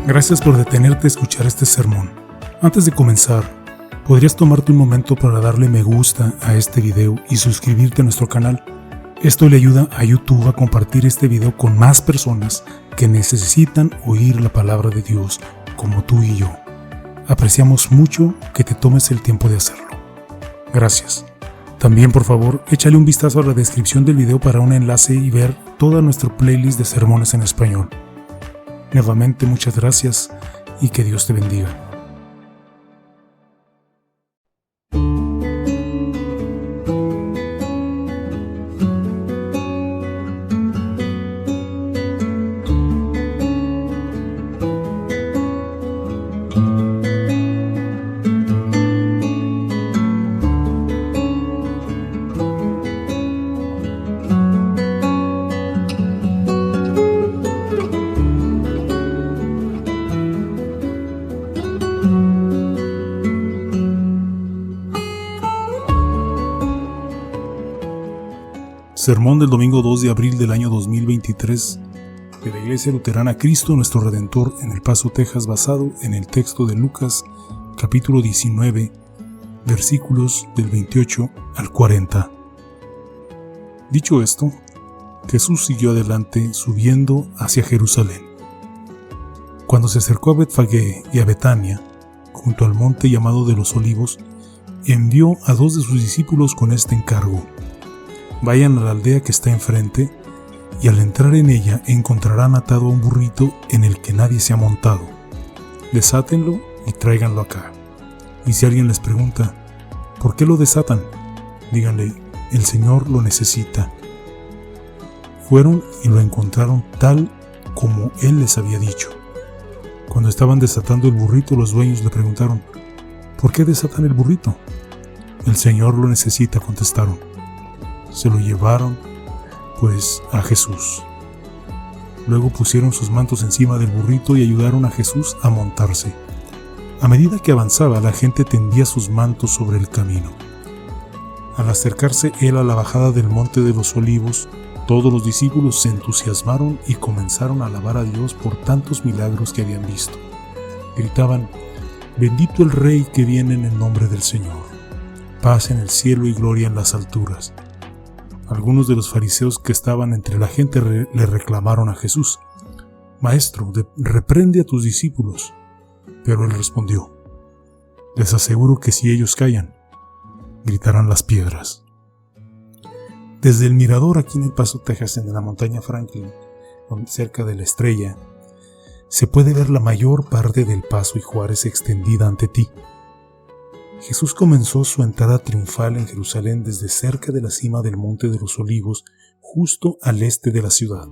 Gracias por detenerte a escuchar este sermón. Antes de comenzar, ¿podrías tomarte un momento para darle me gusta a este video y suscribirte a nuestro canal? Esto le ayuda a YouTube a compartir este video con más personas que necesitan oír la palabra de Dios, como tú y yo. Apreciamos mucho que te tomes el tiempo de hacerlo. Gracias. También, por favor, échale un vistazo a la descripción del video para un enlace y ver toda nuestra playlist de sermones en español. Nuevamente, muchas gracias y que Dios te bendiga. Sermón del domingo 2 de abril del año 2023 de la Iglesia Luterana Cristo Nuestro Redentor en El Paso, Texas, basado en el texto de Lucas, capítulo 19, versículos del 28 al 40. Dicho esto, Jesús siguió adelante subiendo hacia Jerusalén. Cuando se acercó a Betfagé y a Betania, junto al monte llamado de los Olivos, envió a 2 de sus discípulos con este encargo: vayan a la aldea que está enfrente, y al entrar en ella encontrarán atado a un burrito en el que nadie se ha montado. Desátenlo y tráiganlo acá. Y si alguien les pregunta, ¿por qué lo desatan?, díganle, el Señor lo necesita. Fueron y lo encontraron tal como Él les había dicho. Cuando estaban desatando el burrito, los dueños le preguntaron, ¿por qué desatan el burrito? El Señor lo necesita, contestaron. Se lo llevaron, pues, a Jesús. Luego pusieron sus mantos encima del burrito y ayudaron a Jesús a montarse. A medida que avanzaba, la gente tendía sus mantos sobre el camino. Al acercarse él a la bajada del monte de los Olivos, todos los discípulos se entusiasmaron y comenzaron a alabar a Dios por tantos milagros que habían visto. Gritaban, «Bendito el Rey que viene en el nombre del Señor. Paz en el cielo y gloria en las alturas». Algunos de los fariseos que estaban entre la gente le reclamaron a Jesús, «Maestro, reprende a tus discípulos». Pero él respondió, «Les aseguro que si ellos callan, gritarán las piedras». Desde el mirador aquí en El Paso, Texas, en la montaña Franklin, cerca de la Estrella, se puede ver la mayor parte del Paso y Juárez extendida ante ti. Jesús comenzó su entrada triunfal en Jerusalén desde cerca de la cima del Monte de los Olivos, justo al este de la ciudad.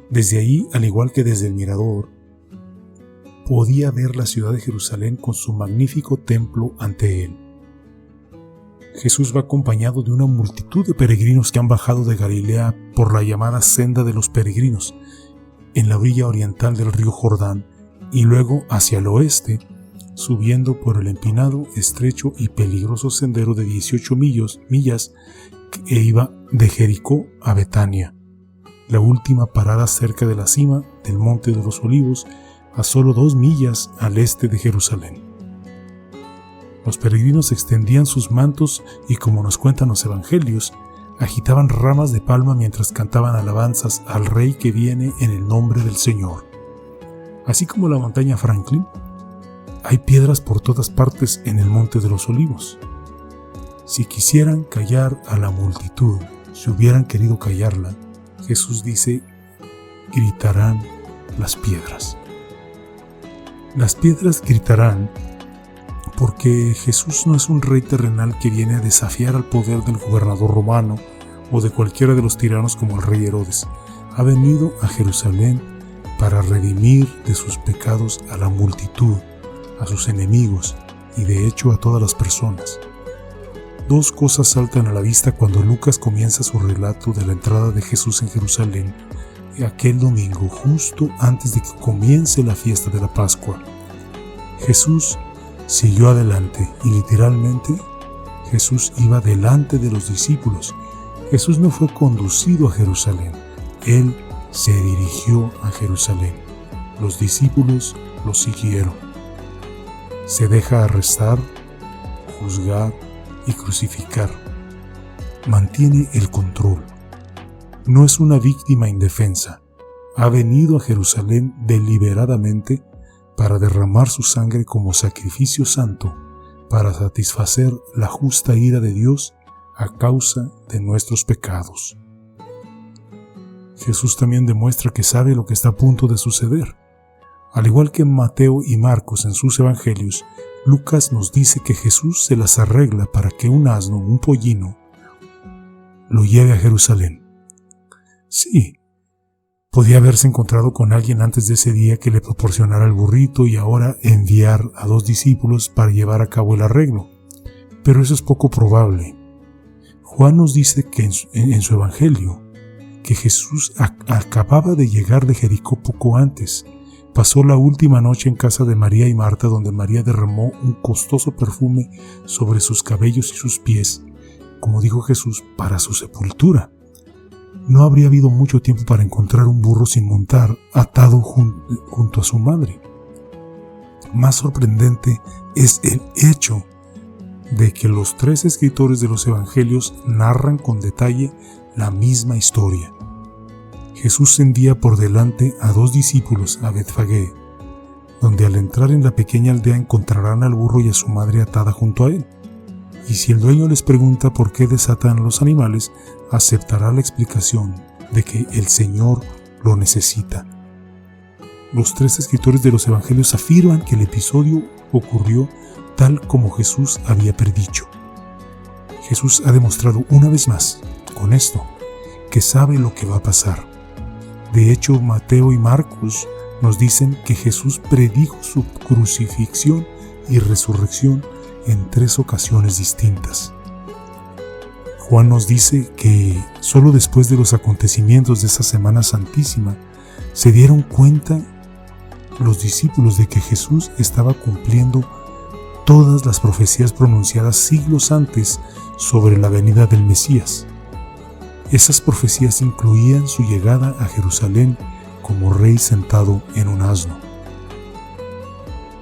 Desde ahí, al igual que desde el mirador, podía ver la ciudad de Jerusalén con su magnífico templo ante él. Jesús va acompañado de una multitud de peregrinos que han bajado de Galilea por la llamada Senda de los Peregrinos, en la orilla oriental del río Jordán, y luego hacia el oeste, subiendo por el empinado, estrecho y peligroso sendero de 18 millas que iba de Jericó a Betania, la última parada cerca de la cima del Monte de los Olivos, a solo 2 millas al este de Jerusalén. Los peregrinos extendían sus mantos y, como nos cuentan los evangelios, agitaban ramas de palma mientras cantaban alabanzas al Rey que viene en el nombre del Señor. Así como la montaña Franklin, hay piedras por todas partes en el Monte de los Olivos. Si quisieran callar a la multitud, si hubieran querido callarla, Jesús dice, gritarán las piedras. Las piedras gritarán porque Jesús no es un rey terrenal que viene a desafiar al poder del gobernador romano o de cualquiera de los tiranos como el rey Herodes. Ha venido a Jerusalén para redimir de sus pecados a la multitud, a sus enemigos y de hecho a todas las personas. 2 cosas saltan a la vista cuando Lucas comienza su relato de la entrada de Jesús en Jerusalén aquel domingo, justo antes de que comience la fiesta de la Pascua. Jesús siguió adelante y literalmente Jesús iba delante de los discípulos. Jesús no fue conducido a Jerusalén, Él se dirigió a Jerusalén. Los discípulos lo siguieron. Se deja arrestar, juzgar y crucificar. Mantiene el control. No es una víctima indefensa. Ha venido a Jerusalén deliberadamente para derramar su sangre como sacrificio santo para satisfacer la justa ira de Dios a causa de nuestros pecados. Jesús también demuestra que sabe lo que está a punto de suceder. Al igual que Mateo y Marcos en sus evangelios, Lucas nos dice que Jesús se las arregla para que un asno, un pollino, lo lleve a Jerusalén. Sí, podía haberse encontrado con alguien antes de ese día que le proporcionara el burrito y ahora enviar a 2 discípulos para llevar a cabo el arreglo, pero eso es poco probable. Juan nos dice que en su evangelio que Jesús acababa de llegar de Jericó poco antes. Pasó la última noche en casa de María y Marta, donde María derramó un costoso perfume sobre sus cabellos y sus pies, como dijo Jesús, para su sepultura. No habría habido mucho tiempo para encontrar un burro sin montar, atado junto a su madre. Más sorprendente es el hecho de que los 3 escritores de los evangelios narran con detalle la misma historia. Jesús envía por delante a 2 discípulos a Betfagé, donde al entrar en la pequeña aldea encontrarán al burro y a su madre atada junto a él. Y si el dueño les pregunta por qué desatan los animales, aceptará la explicación de que el Señor lo necesita. Los 3 escritores de los evangelios afirman que el episodio ocurrió tal como Jesús había predicho. Jesús ha demostrado una vez más, con esto, que sabe lo que va a pasar. De hecho, Mateo y Marcos nos dicen que Jesús predijo su crucifixión y resurrección en 3 ocasiones distintas. Juan nos dice que solo después de los acontecimientos de esa Semana Santísima se dieron cuenta los discípulos de que Jesús estaba cumpliendo todas las profecías pronunciadas siglos antes sobre la venida del Mesías. Esas profecías incluían su llegada a Jerusalén como rey sentado en un asno.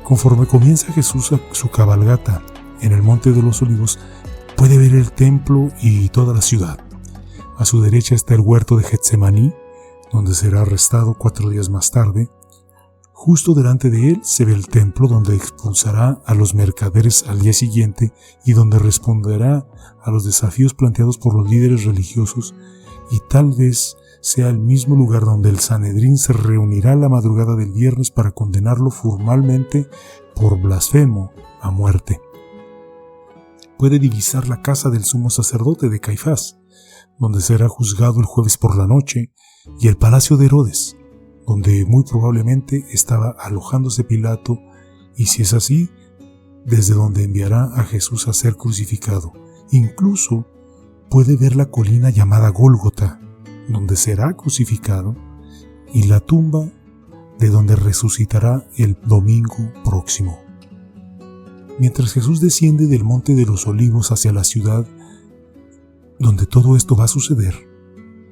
Conforme comienza Jesús su cabalgata en el Monte de los Olivos, puede ver el templo y toda la ciudad. A su derecha está el huerto de Getsemaní, donde será arrestado 4 días más tarde. Justo delante de él se ve el templo, donde expulsará a los mercaderes al día siguiente y donde responderá a los desafíos planteados por los líderes religiosos, y tal vez sea el mismo lugar donde el Sanedrín se reunirá la madrugada del viernes para condenarlo formalmente por blasfemo a muerte. Puede divisar la casa del sumo sacerdote de Caifás, donde será juzgado el jueves por la noche, y el palacio de Herodes, donde muy probablemente estaba alojándose Pilato, y si es así, desde donde enviará a Jesús a ser crucificado. Incluso puede ver la colina llamada Gólgota, donde será crucificado, y la tumba de donde resucitará el domingo próximo. Mientras Jesús desciende del Monte de los Olivos hacia la ciudad donde todo esto va a suceder,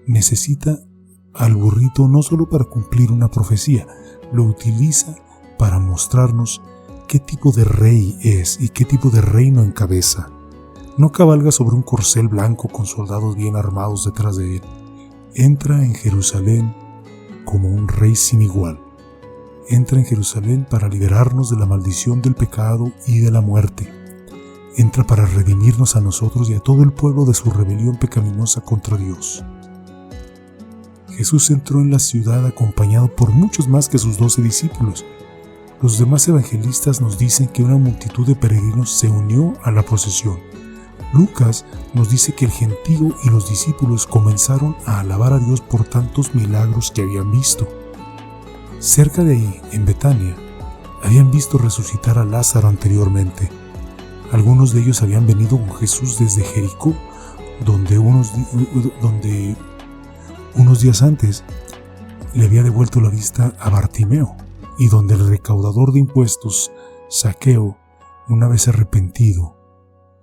necesita al burrito no solo para cumplir una profecía, lo utiliza para mostrarnos qué tipo de rey es y qué tipo de reino encabeza. No cabalga sobre un corcel blanco con soldados bien armados detrás de él. Entra en Jerusalén como un rey sin igual. Entra en Jerusalén para liberarnos de la maldición del pecado y de la muerte. Entra para redimirnos a nosotros y a todo el pueblo de su rebelión pecaminosa contra Dios. Jesús entró en la ciudad acompañado por muchos más que sus 12 discípulos. Los demás evangelistas nos dicen que una multitud de peregrinos se unió a la procesión. Lucas nos dice que el gentío y los discípulos comenzaron a alabar a Dios por tantos milagros que habían visto. Cerca de ahí, en Betania, habían visto resucitar a Lázaro anteriormente. Algunos de ellos habían venido con Jesús desde Jericó, donde unos días antes le había devuelto la vista a Bartimeo, y donde el recaudador de impuestos, Zaqueo, una vez arrepentido,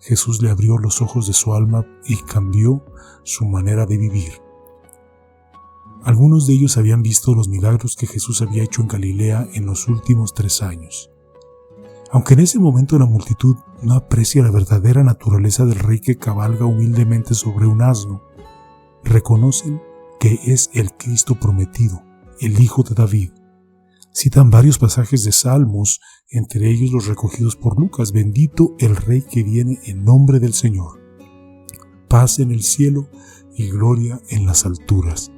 Jesús le abrió los ojos de su alma y cambió su manera de vivir. Algunos de ellos habían visto los milagros que Jesús había hecho en Galilea en los últimos 3 años. Aunque en ese momento la multitud no aprecia la verdadera naturaleza del rey que cabalga humildemente sobre un asno, reconocen que es el Cristo prometido, el Hijo de David. Citan varios pasajes de Salmos, entre ellos los recogidos por Lucas: bendito el Rey que viene en nombre del Señor. Paz en el cielo y gloria en las alturas.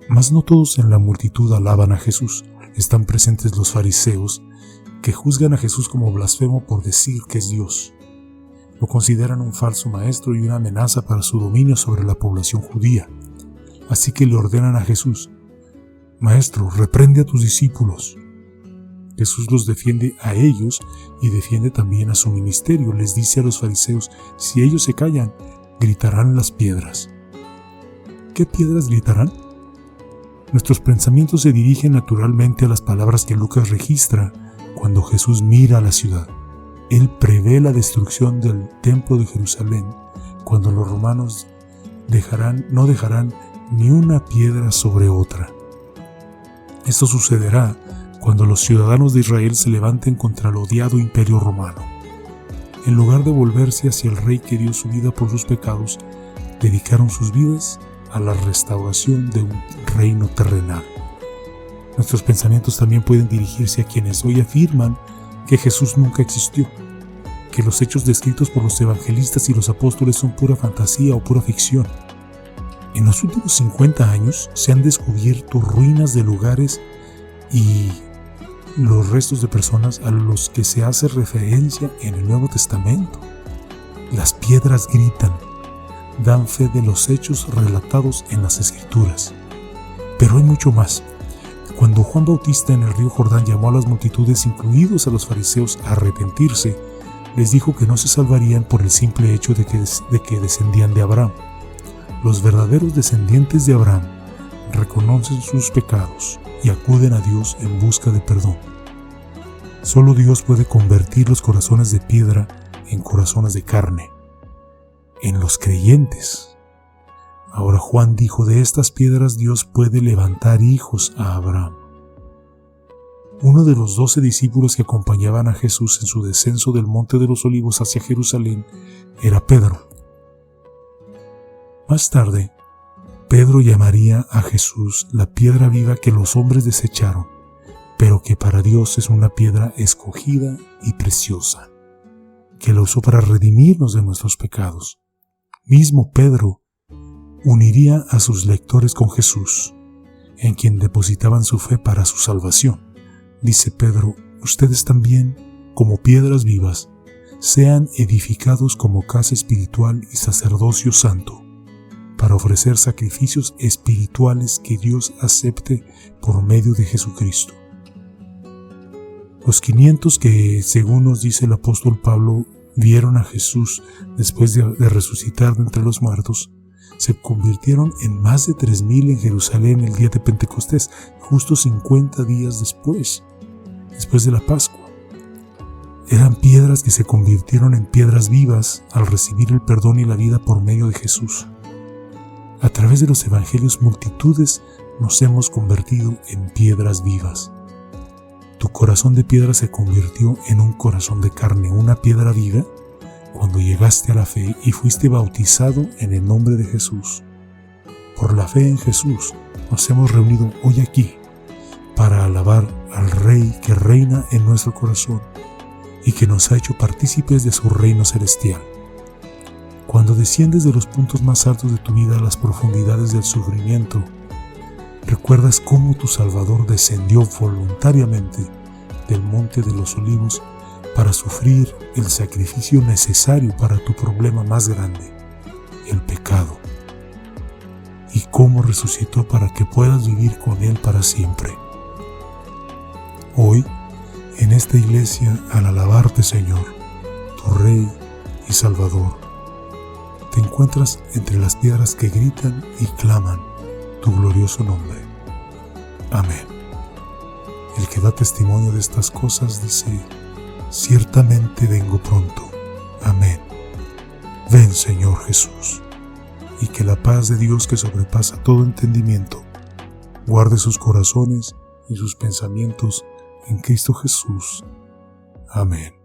Mas no todos en la multitud alaban a Jesús. Están presentes los fariseos, que juzgan a Jesús como blasfemo por decir que es Dios. Lo consideran un falso maestro y una amenaza para su dominio sobre la población judía. Así que le ordenan a Jesús: Maestro, reprende a tus discípulos. Jesús los defiende a ellos y defiende también a su ministerio. Les dice a los fariseos: si ellos se callan, gritarán las piedras. ¿Qué piedras gritarán? Nuestros pensamientos se dirigen naturalmente a las palabras que Lucas registra cuando Jesús mira a la ciudad. Él prevé la destrucción del templo de Jerusalén cuando los romanos no dejarán ni una piedra sobre otra. Esto sucederá cuando los ciudadanos de Israel se levanten contra el odiado imperio romano. En lugar de volverse hacia el rey que dio su vida por sus pecados, dedicaron sus vidas a la restauración de un reino terrenal. Nuestros pensamientos también pueden dirigirse a quienes hoy afirman que Jesús nunca existió, que los hechos descritos por los evangelistas y los apóstoles son pura fantasía o pura ficción. En los últimos 50 años se han descubierto ruinas de lugares y los restos de personas a los que se hace referencia en el Nuevo Testamento. Las piedras gritan, dan fe de los hechos relatados en las Escrituras. Pero hay mucho más. Cuando Juan Bautista en el río Jordán llamó a las multitudes, incluidos a los fariseos, a arrepentirse, les dijo que no se salvarían por el simple hecho de que descendían de Abraham. Los verdaderos descendientes de Abraham reconocen sus pecados y acuden a Dios en busca de perdón. Solo Dios puede convertir los corazones de piedra en corazones de carne, en los creyentes. Ahora Juan dijo: de estas piedras Dios puede levantar hijos a Abraham. Uno de los 12 discípulos que acompañaban a Jesús en su descenso del Monte de los Olivos hacia Jerusalén era Pedro. Más tarde, Pedro llamaría a Jesús la piedra viva que los hombres desecharon, pero que para Dios es una piedra escogida y preciosa, que la usó para redimirnos de nuestros pecados. Mismo Pedro uniría a sus lectores con Jesús, en quien depositaban su fe para su salvación. Dice Pedro: ustedes también, como piedras vivas, sean edificados como casa espiritual y sacerdocio santo, para ofrecer sacrificios espirituales que Dios acepte por medio de Jesucristo. Los 500 que, según nos dice el apóstol Pablo, vieron a Jesús después de resucitar de entre los muertos, se convirtieron en más de 3,000 en Jerusalén el día de Pentecostés, justo 50 días después de la Pascua. Eran piedras que se convirtieron en piedras vivas al recibir el perdón y la vida por medio de Jesús. A través de los evangelios, multitudes nos hemos convertido en piedras vivas. Tu corazón de piedra se convirtió en un corazón de carne, una piedra viva, cuando llegaste a la fe y fuiste bautizado en el nombre de Jesús. Por la fe en Jesús nos hemos reunido hoy aquí para alabar al Rey que reina en nuestro corazón y que nos ha hecho partícipes de su reino celestial. Cuando desciendes de los puntos más altos de tu vida a las profundidades del sufrimiento, recuerdas cómo tu Salvador descendió voluntariamente del Monte de los Olivos para sufrir el sacrificio necesario para tu problema más grande, el pecado, y cómo resucitó para que puedas vivir con Él para siempre. Hoy, en esta iglesia, al alabarte, Señor, tu Rey y Salvador, te encuentras entre las piedras que gritan y claman tu glorioso nombre. Amén. El que da testimonio de estas cosas dice: ciertamente vengo pronto. Amén. Ven, Señor Jesús. y que la paz de Dios, que sobrepasa todo entendimiento, guarde sus corazones y sus pensamientos en Cristo Jesús. Amén.